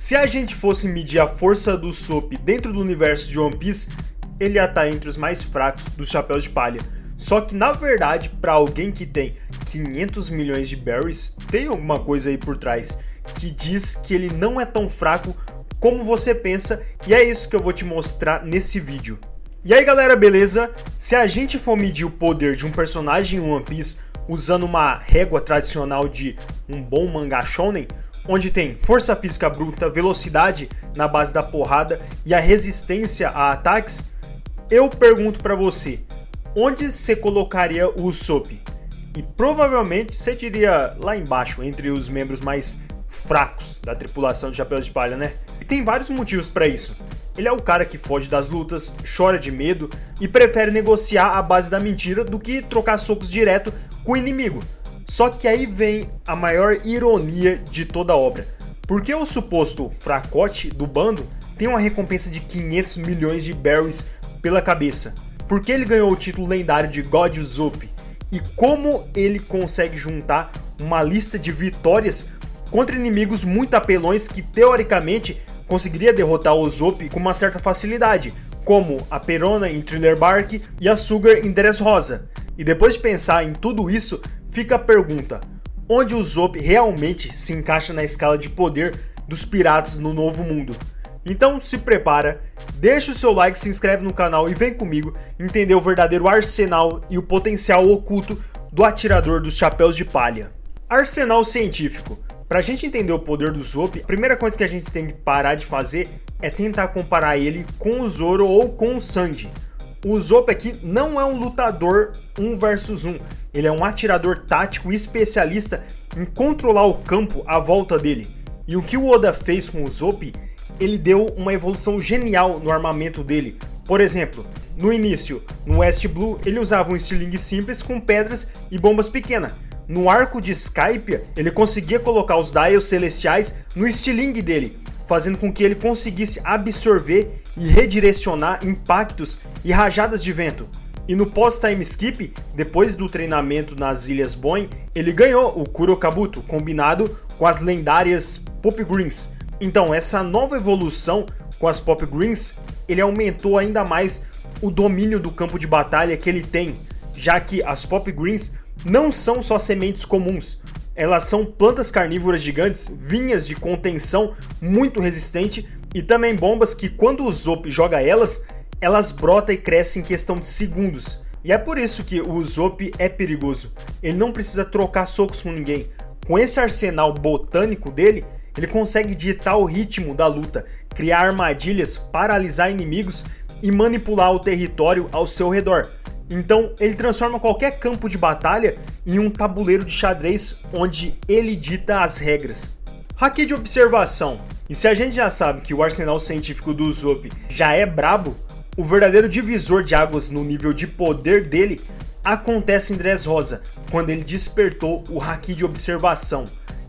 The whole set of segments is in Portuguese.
Se a gente fosse medir a força do Usopp dentro do universo de One Piece, ele ia estar entre os mais fracos dos Chapéus de Palha. Só que na verdade, para alguém que tem 500 milhões de berries, tem alguma coisa aí por trás que diz que ele não é tão fraco como você pensa, e é isso que eu vou te mostrar nesse vídeo. E aí galera, beleza? Se a gente for medir o poder de um personagem em One Piece usando uma régua tradicional de um bom mangá shonen, onde tem força física bruta, velocidade na base da porrada e a resistência a ataques, eu pergunto pra você, onde você colocaria o Usopp? E provavelmente você diria lá embaixo, entre os membros mais fracos da tripulação de Chapéus de Palha, né? E tem vários motivos pra isso. Ele é o cara que foge das lutas, chora de medo e prefere negociar à base da mentira do que trocar socos direto com o inimigo. Só que aí vem a maior ironia de toda a obra. Porque o suposto fracote do bando tem uma recompensa de 500 milhões de berries pela cabeça? Porque ele ganhou o título lendário de God Usopp? E como ele consegue juntar uma lista de vitórias contra inimigos muito apelões que teoricamente conseguiria derrotar o Usopp com uma certa facilidade, como a Perona em Thriller Bark e a Sugar em Dressrosa? E depois de pensar em tudo isso, fica a pergunta, onde o Usopp realmente se encaixa na escala de poder dos piratas no Novo Mundo? Então se prepara, deixa o seu like, se inscreve no canal e vem comigo entender o verdadeiro arsenal e o potencial oculto do atirador dos Chapéus de Palha. Arsenal científico. Pra gente entender o poder do Usopp, a primeira coisa que a gente tem que parar de fazer é tentar comparar ele com o Zoro ou com o Sanji. O Usopp aqui não é um lutador 1 versus 1, ele é um atirador tático e especialista em controlar o campo à volta dele. E o que o Oda fez com o Usopp, ele deu uma evolução genial no armamento dele. Por exemplo, no início, no West Blue, ele usava um estilingue simples com pedras e bombas pequenas. No arco de Skypiea, ele conseguia colocar os Dials celestiais no estilingue dele, fazendo com que ele conseguisse absorver e redirecionar impactos e rajadas de vento. E no pós-time skip, depois do treinamento nas Ilhas Boin, ele ganhou o Kurokabuto, combinado com as lendárias Pop Greens. Então essa nova evolução com as Pop Greens, ele aumentou ainda mais o domínio do campo de batalha que ele tem, já que as Pop Greens não são só sementes comuns, elas são plantas carnívoras gigantes, vinhas de contenção muito resistente e também bombas que quando o Usopp joga elas brotam e crescem em questão de segundos. E é por isso que o Usopp é perigoso, ele não precisa trocar socos com ninguém. Com esse arsenal botânico dele, ele consegue ditar o ritmo da luta, criar armadilhas, paralisar inimigos e manipular o território ao seu redor. Então ele transforma qualquer campo de batalha em um tabuleiro de xadrez onde ele dita as regras. Haki de observação. E se a gente já sabe que o arsenal científico do Usopp já é brabo, o verdadeiro divisor de águas no nível de poder dele acontece em Dressrosa, quando ele despertou o Haki de observação.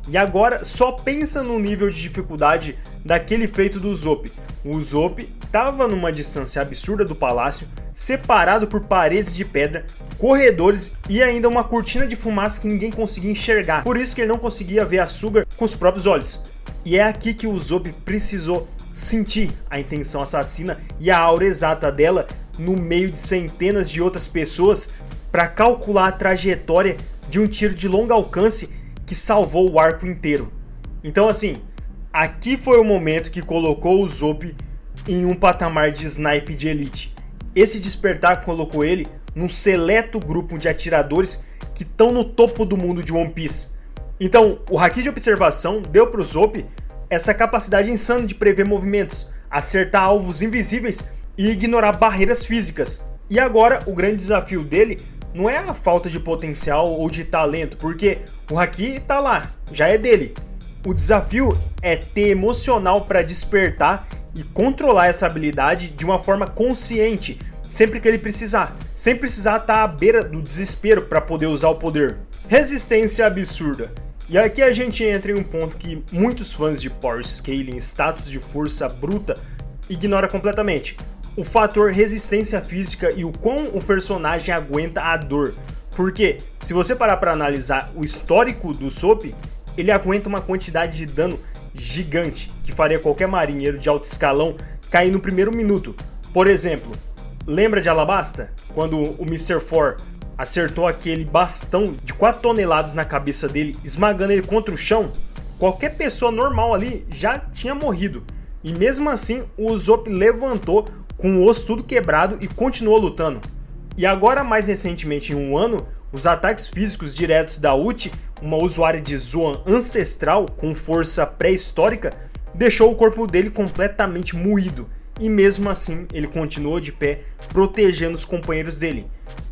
E agora só pensa no nível de dificuldade daquele feito do Usopp. O Usopp estava numa distância absurda do palácio, separado por paredes de pedra, corredores e ainda uma cortina de fumaça que ninguém conseguia enxergar. Por isso que ele não conseguia ver a Sugar com os próprios olhos. E é aqui que o Usopp precisou sentir a intenção assassina e a aura exata dela no meio de centenas de outras pessoas para calcular a trajetória de um tiro de longo alcance que salvou o arco inteiro. Então assim, aqui foi o momento que colocou o Usopp em um patamar de snipe de elite. Esse despertar colocou ele num seleto grupo de atiradores que estão no topo do mundo de One Piece. Então, o Haki de observação deu para o Usopp essa capacidade insana de prever movimentos, acertar alvos invisíveis e ignorar barreiras físicas. E agora, o grande desafio dele não é a falta de potencial ou de talento, porque o Haki tá lá, já é dele. O desafio é ter emocional para despertar e controlar essa habilidade de uma forma consciente, sempre que ele precisar, sem precisar estar à beira do desespero para poder usar o poder. Resistência absurda. E aqui a gente entra em um ponto que muitos fãs de Power Scaling, status de força bruta, ignoram completamente. O fator resistência física e o quão o personagem aguenta a dor. Porque se você parar para analisar o histórico do Usopp, ele aguenta uma quantidade de dano gigante que faria qualquer marinheiro de alto escalão cair no primeiro minuto. Por exemplo, lembra de Alabasta? Quando o Mr. Four acertou aquele bastão de 4 toneladas na cabeça dele, esmagando ele contra o chão? Qualquer pessoa normal ali já tinha morrido. E mesmo assim, o Usopp levantou com o osso tudo quebrado e continuou lutando. E agora, mais recentemente, em um ano, os ataques físicos diretos da Uchi, uma usuária de Zoan ancestral com força pré-histórica, deixou o corpo dele completamente moído. E mesmo assim, ele continuou de pé, protegendo os companheiros dele.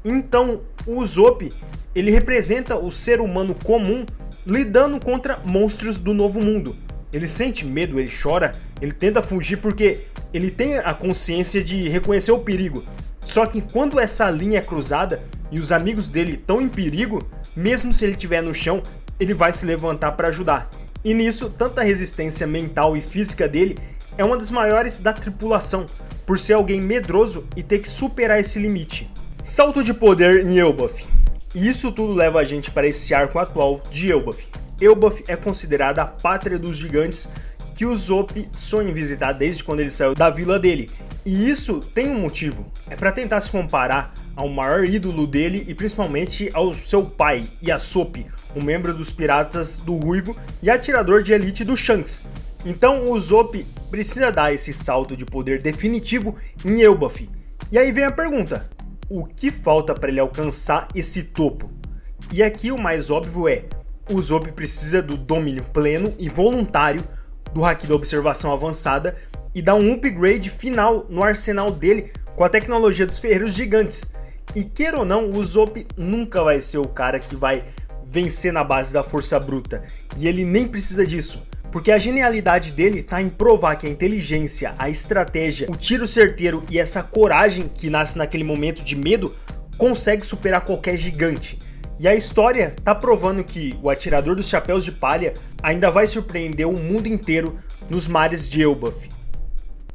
Então, o Usopp, ele representa o ser humano comum lidando contra monstros do novo mundo. Ele sente medo, ele chora, ele tenta fugir porque ele tem a consciência de reconhecer o perigo. Só que quando essa linha é cruzada e os amigos dele estão em perigo, mesmo se ele estiver no chão, ele vai se levantar para ajudar. E nisso, tanta resistência mental e física dele é uma das maiores da tripulação, por ser alguém medroso e ter que superar esse limite. Salto de poder em Elbaf. E isso tudo leva a gente para esse arco atual de Elbaf. Elbaf é considerada a pátria dos gigantes que o Usopp sonha em visitar desde quando ele saiu da vila dele. E isso tem um motivo, é para tentar se comparar ao maior ídolo dele e principalmente ao seu pai, Yasopp, um membro dos piratas do Ruivo e atirador de elite do Shanks. Então o Usopp precisa dar esse salto de poder definitivo em Elbaf. E aí vem a pergunta, o que falta para ele alcançar esse topo? E aqui o mais óbvio é, o Usopp precisa do domínio pleno e voluntário do Haki da Observação Avançada e dar um upgrade final no arsenal dele com a tecnologia dos ferreiros gigantes. E queira ou não, o Usopp nunca vai ser o cara que vai vencer na base da força bruta. E ele nem precisa disso, porque a genialidade dele está em provar que a inteligência, a estratégia, o tiro certeiro e essa coragem que nasce naquele momento de medo consegue superar qualquer gigante. E a história tá provando que o atirador dos chapéus de palha ainda vai surpreender o mundo inteiro nos mares de Elbaf.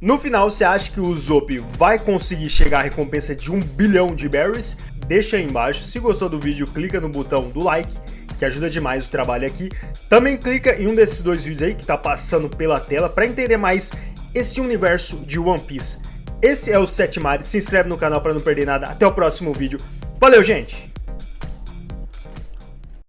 No final, você acha que o Usopp vai conseguir chegar à recompensa de 1 bilhão de berries? Deixa aí embaixo. Se gostou do vídeo, clica no botão do like, que ajuda demais o trabalho aqui. Também clica em um desses 2 vídeos aí que tá passando pela tela para entender mais esse universo de One Piece. Esse é o 7 Mares. Se inscreve no canal para não perder nada. Até o próximo vídeo. Valeu, gente!